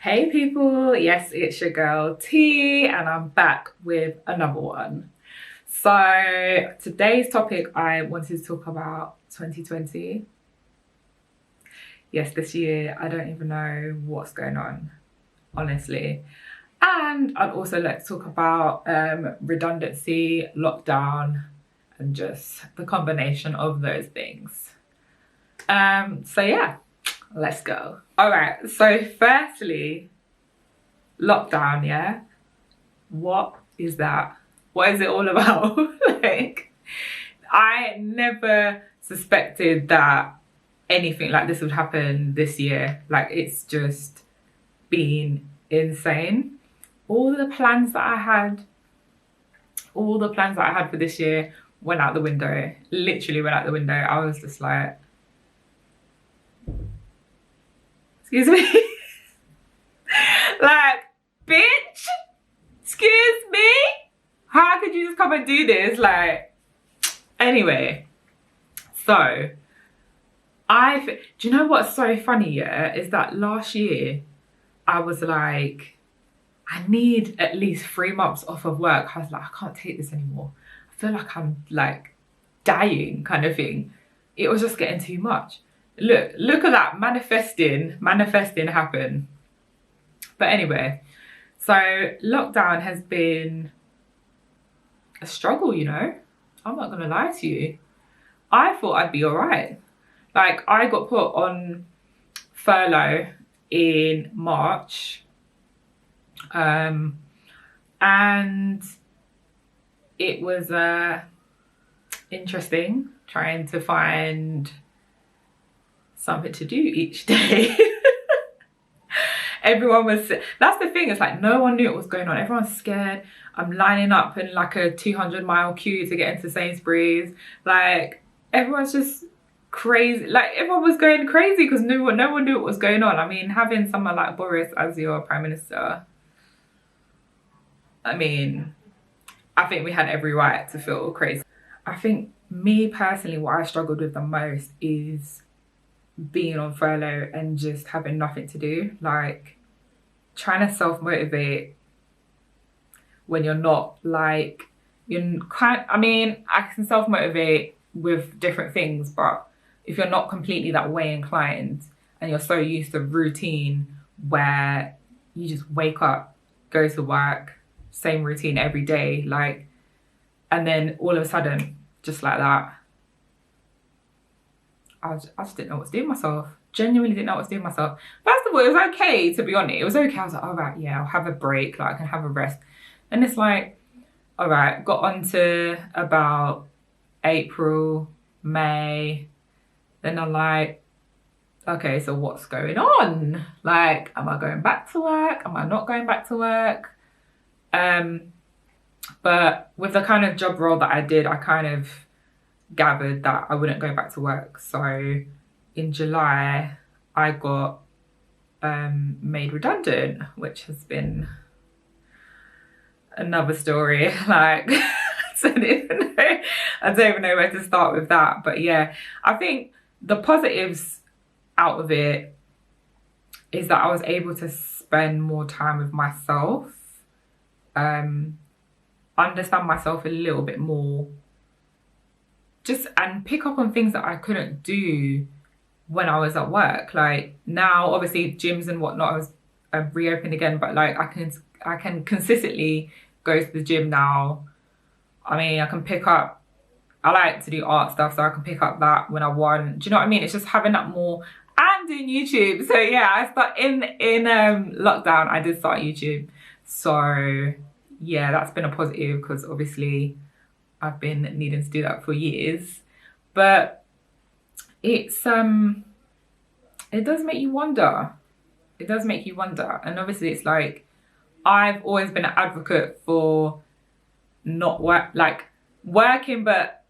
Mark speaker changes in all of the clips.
Speaker 1: Hey people, yes, it's your girl T, and I'm back with another one. So today's topic, I wanted to talk about 2020. Yes, this year, I don't even know what's going on, honestly. And I'd also like to talk about redundancy, lockdown, and just the combination of those things. So yeah, let's go. All right, so firstly, lockdown, yeah? What is that? What is it all about? Like, I never suspected that anything like this would happen this year. Like, it's just been insane. All the plans that I had, all the plans that I had for this year went out the window. Literally went out the window. I was just like, excuse me? Like, bitch, excuse me? How could you just come and do this? Like, anyway, so do you know what's so funny, yeah? Is that last year I was like, I need at least 3 months off of work. I was like, I can't take this anymore. I feel like I'm like dying kind of thing. It was just getting too much. Look at that, manifesting happen. But anyway, so lockdown has been a struggle, you know? I'm not gonna lie to you. I thought I'd be all right. Like, I got put on furlough in March. And it was interesting trying to find something to do each day. That's the thing, it's like no one knew what was going on. Everyone's scared. I'm lining up in like a 200-mile queue to get into Sainsbury's. Like, everyone's just crazy. Like, everyone was going crazy because no one knew what was going on. I mean, having someone like Boris as your prime minister, I mean, I think we had every right to feel crazy. I think me personally, what I struggled with the most is being on furlough and just having nothing to do. Like, trying to self-motivate when you're not like, I mean, I can self-motivate with different things, but if you're not completely that way inclined and you're so used to routine where you just wake up, go to work, same routine every day, like, and then all of a sudden, just like that, I just didn't know what to do with myself. Genuinely didn't know what to do with myself. First of all, it was okay, to be honest. It was okay. I was like, all right, yeah, I'll have a break. Like, I can have a rest. And it's like, all right, got on to about April, May. Then I'm like, okay, so what's going on? Like, am I going back to work? Am I not going back to work? But with the kind of job role that I did, I kind of gathered that I wouldn't go back to work. So in July, I got made redundant, which has been another story. Like, I don't even know where to start with that. But yeah, I think the positives out of it is that I was able to spend more time with myself, understand myself a little bit more, and pick up on things that I couldn't do when I was at work. Like, now obviously gyms and whatnot have reopened again, but like I can consistently go to the gym now. I mean, I like to do art stuff, so I can pick up that when I want. Do you know what I mean? It's just having that more, and doing YouTube. So yeah, I start in lockdown, I did start YouTube. So yeah, that's been a positive because obviously I've been needing to do that for years. But it's it does make you wonder. It does make you wonder. And obviously it's like, I've always been an advocate for working, but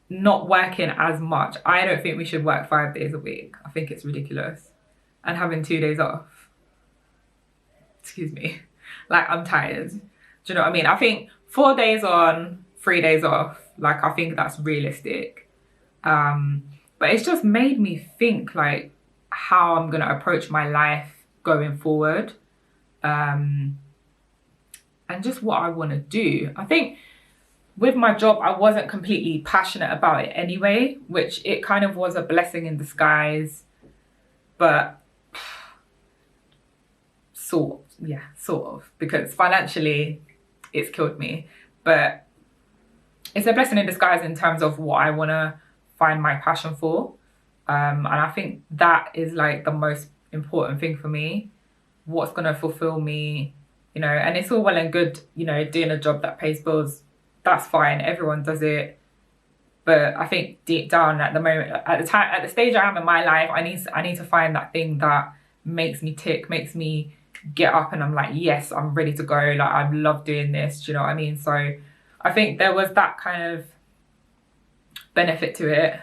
Speaker 1: not working as much. I don't think we should work 5 days a week. I think it's ridiculous. And having 2 days off. Excuse me. Like, I'm tired. Do you know what I mean? I think 4 days on, 3 days off. Like, I think that's realistic. But it's just made me think, like, how I'm gonna approach my life going forward, and just what I want to do. I think with my job, I wasn't completely passionate about it anyway, which it kind of was a blessing in disguise, but sort of, because financially it's killed me. But it's a blessing in disguise in terms of what I want to find my passion for. And I think that is like the most important thing for me. What's going to fulfill me, you know, and it's all well and good, you know, doing a job that pays bills. That's fine. Everyone does it. But I think deep down at the moment, at the stage I am in my life, I need to find that thing that makes me tick, makes me get up and I'm like, yes, I'm ready to go. Like, I love doing this. Do you know what I mean? So I think there was that kind of benefit to it,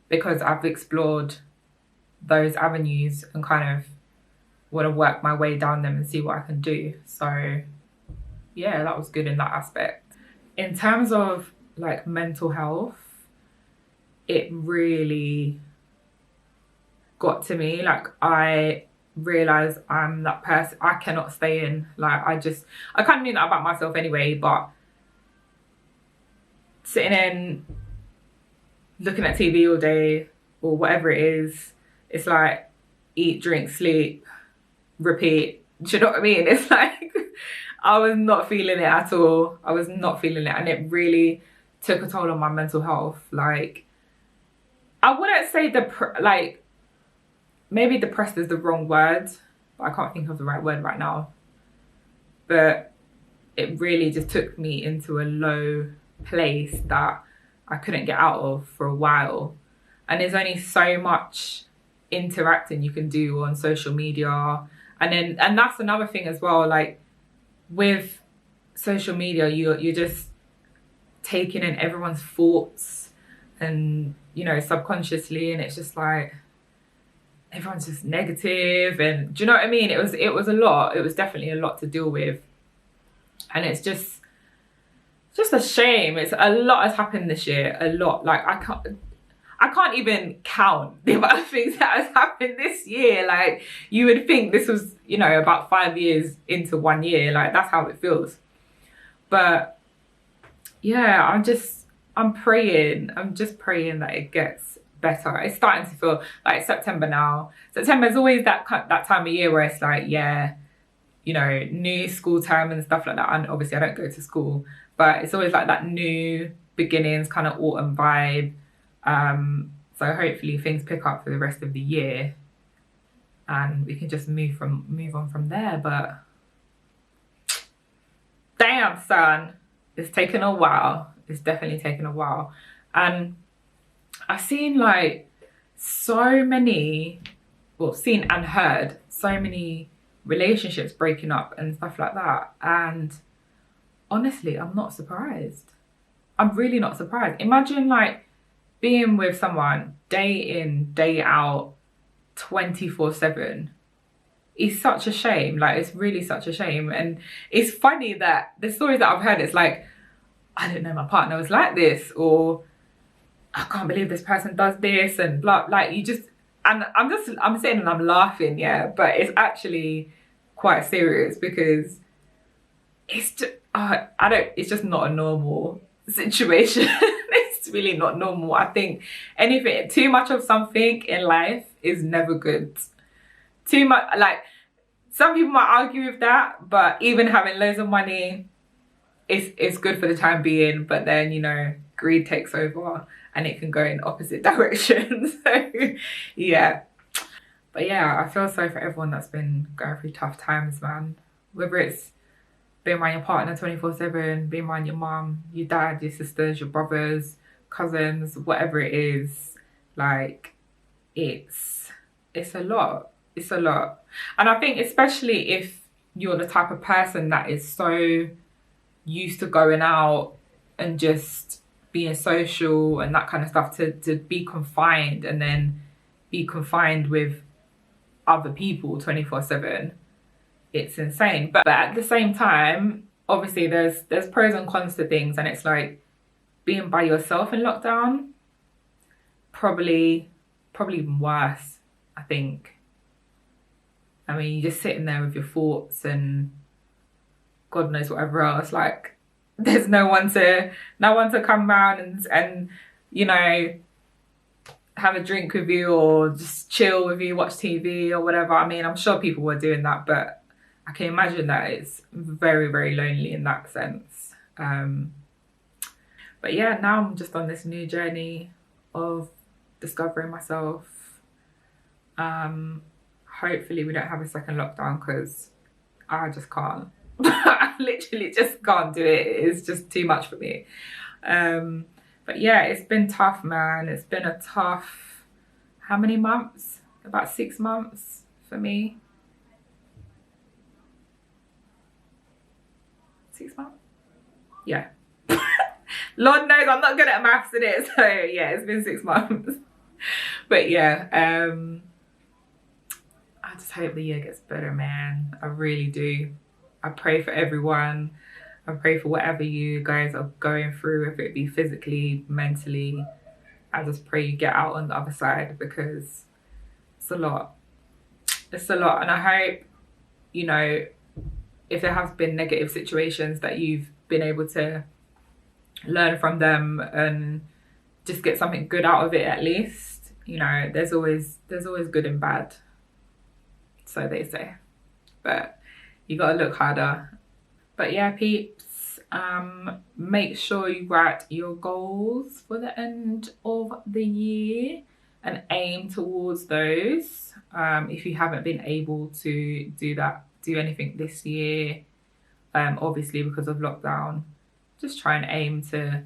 Speaker 1: because I've explored those avenues and kind of want to work my way down them and see what I can do. So yeah, that was good in that aspect. In terms of like mental health, it really got to me. Like, I realized I'm that person. I cannot stay in. Like, I kind of knew that about myself anyway, but sitting in, looking at TV all day or whatever it is, it's like eat, drink, sleep, repeat. Do you know what I mean? It's like I was not feeling it at all. I was not feeling it, and it really took a toll on my mental health. Like, I wouldn't say like, maybe depressed is the wrong word, but I can't think of the right word right now. But it really just took me into a low place that I couldn't get out of for a while. And there's only so much interacting you can do on social media. And that's another thing as well, like with social media, you're just taking in everyone's thoughts and, you know, subconsciously, and it's just like everyone's just negative, and do you know what I mean? It was a lot. It was definitely a lot to deal with. And it's just a shame. It's a lot has happened this year. A lot. Like, I can't even count the amount of things that has happened this year. Like, you would think this was, you know, about 5 years into 1 year. Like, that's how it feels. But yeah, I'm praying. I'm just praying that it gets better. It's starting to feel like September now. September is always that time of year where it's like, yeah, you know, new school term and stuff like that. And obviously I don't go to school, but it's always like that new beginnings, kind of autumn vibe. So hopefully things pick up for the rest of the year and we can just move on from there. But damn, son, it's taken a while. It's definitely taken a while. And I've seen like seen and heard so many relationships breaking up and stuff like that. And honestly, I'm not surprised. I'm really not surprised. Imagine like being with someone day in, day out, 24/7. It's such a shame. Like, it's really such a shame. And it's funny that the stories that I've heard, it's like, I didn't know my partner was like this, or I can't believe this person does this, and blah, like, you just, and I'm sitting and I'm laughing, yeah, but it's actually quite serious because it's just, it's just not a normal situation. It's really not normal. I think too much of something in life is never good. Too much, like, some people might argue with that, but even having loads of money, it's good for the time being, but then, you know, greed takes over and it can go in opposite directions. So yeah, but yeah, I feel sorry for everyone that's been going through tough times, man. Whether it's being around your partner 24/7, being around your mum, your dad, your sisters, your brothers, cousins, whatever it is, like, it's a lot. It's a lot. And I think especially if you're the type of person that is so used to going out and just being social and that kind of stuff, to be confined and then be confined with other people 24/7, it's insane. But at the same time, obviously there's pros and cons to things, and it's like being by yourself in lockdown, probably even worse, I think. I mean, you're just sitting there with your thoughts and God knows whatever else. Like, there's no one to come around and you know, have a drink with you or just chill with you, watch TV or whatever. I mean, I'm sure people were doing that, but I can imagine that it's very, very lonely in that sense. But yeah, now I'm just on this new journey of discovering myself. Hopefully we don't have a second lockdown because I just can't. I literally just can't do it. It's just too much for me. But yeah, it's been tough, man. It's been a tough, how many months? About 6 months for me. 6 months? Yeah. Lord knows I'm not good at maths in it. So yeah, it's been 6 months. But yeah, I just hope the year gets better, man. I really do. I pray for everyone. I pray for whatever you guys are going through, if it be physically, mentally. I just pray you get out on the other side because it's a lot. It's a lot. And I hope, you know, if there have been negative situations that you've been able to learn from them and just get something good out of it at least. You know, there's always good and bad. So they say. But you gotta look harder. But yeah, peeps, make sure you write your goals for the end of the year and aim towards those. If you haven't been able to do anything this year, obviously because of lockdown, just try and aim to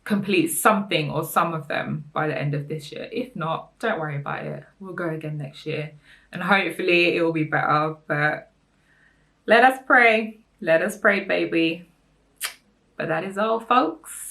Speaker 1: complete something or some of them by the end of this year. If not, don't worry about it. We'll go again next year and hopefully it will be better. But let us pray. Let us pray, baby. But that is all, folks.